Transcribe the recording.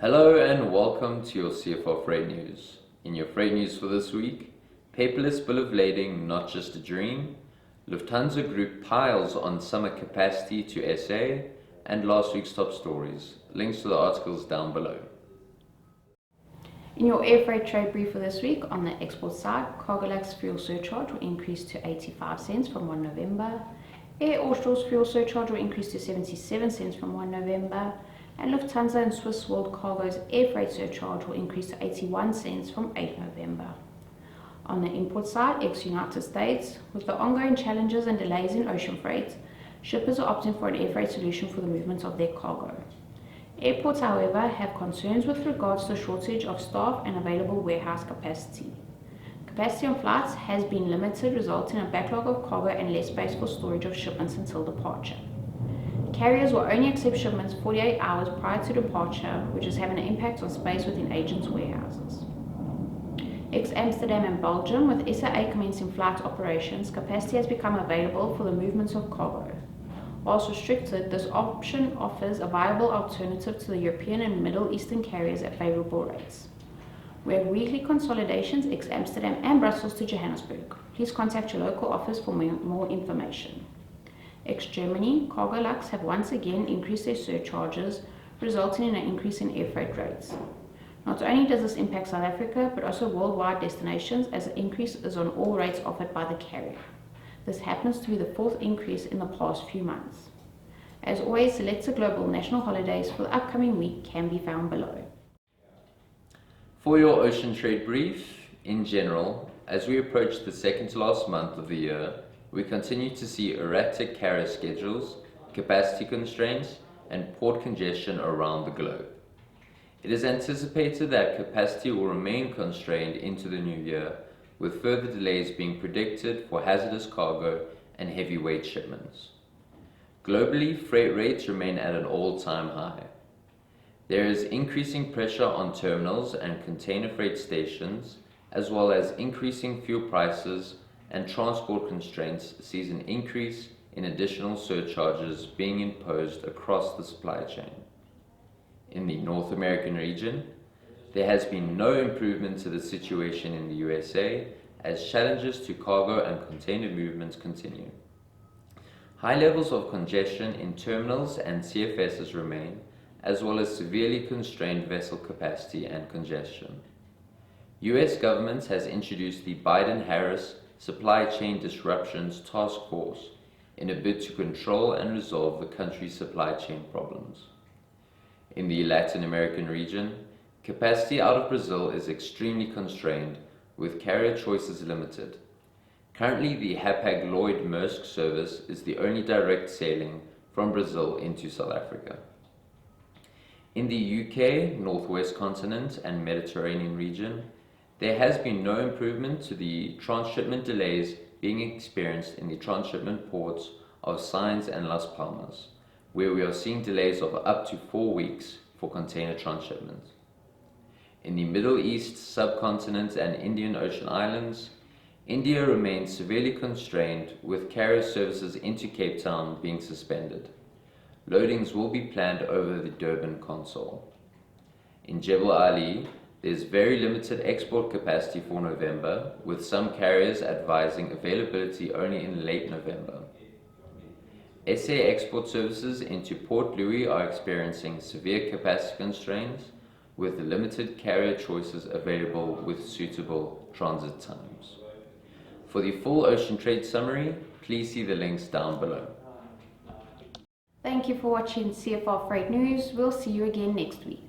Hello and welcome to your CFR Freight News. In your freight news for this week, paperless bill of lading not just a dream, Lufthansa Group piles on summer capacity to SA, and last week's top stories. Links to the articles down below. In your Airfreight trade brief for this week, on the export side, Cargolux fuel surcharge will increase to 85 cents from 1 November. Air Austral's fuel surcharge will increase to 77 cents from 1 November. And Lufthansa and Swiss World Cargo's air freight surcharge will increase to 81 cents from 8 November. On the import side, ex-United States, with the ongoing challenges and delays in ocean freight, shippers are opting for an air freight solution for the movement of their cargo. Airports, however, have concerns with regards to the shortage of staff and available warehouse capacity. Capacity on flights has been limited, resulting in a backlog of cargo and less space for storage of shipments until departure. Carriers will only accept shipments 48 hours prior to departure, which is having an impact on space within agents' warehouses. Ex-Amsterdam and Belgium, with SAA commencing flight operations, capacity has become available for the movements of cargo. Whilst restricted, this option offers a viable alternative to the European and Middle Eastern carriers at favourable rates. We have weekly consolidations ex-Amsterdam and Brussels to Johannesburg. Please contact your local office for more information. Ex-Germany, Cargolux have once again increased their surcharges, resulting in an increase in air freight rates. Not only does this impact South Africa, but also worldwide destinations, as the increase is on all rates offered by the carrier. This happens to be the fourth increase in the past few months. As always, selected global national holidays for the upcoming week can be found below. For your ocean trade brief, in general, as we approach the second to last month of the year, we continue to see erratic carrier schedules, capacity constraints, and port congestion around the globe. It is anticipated that capacity will remain constrained into the new year, with further delays being predicted for hazardous cargo and heavyweight shipments. Globally, freight rates remain at an all-time high. There is increasing pressure on terminals and container freight stations, as well as increasing fuel prices, and transport constraints sees an increase in additional surcharges being imposed across the supply chain. In the North American region, there has been no improvement to the situation in the USA, as challenges to cargo and container movements continue. High levels of congestion in terminals and CFSs remain, as well as severely constrained vessel capacity and congestion. US government has introduced the Biden-Harris Supply Chain Disruptions Task Force in a bid to control and resolve the country's supply chain problems. In the Latin American region, capacity out of Brazil is extremely constrained, with carrier choices limited. Currently, the Hapag-Lloyd-Maersk service is the only direct sailing from Brazil into South Africa. In the UK, Northwest Continent and Mediterranean region, there has been no improvement to the transshipment delays being experienced in the transshipment ports of Sainz and Las Palmas, where we are seeing delays of up to 4 weeks for container transshipment. In the Middle East, subcontinent and Indian Ocean islands, India remains severely constrained, with carrier services into Cape Town being suspended. Loadings will be planned over the Durban console. In Jebel Ali, there's very limited export capacity for November, with some carriers advising availability only in late November. SA export services into Port Louis are experiencing severe capacity constraints, with limited carrier choices available with suitable transit times. For the full ocean trade summary, please see the links down below. Thank you for watching CFR Freight News. We'll see you again next week.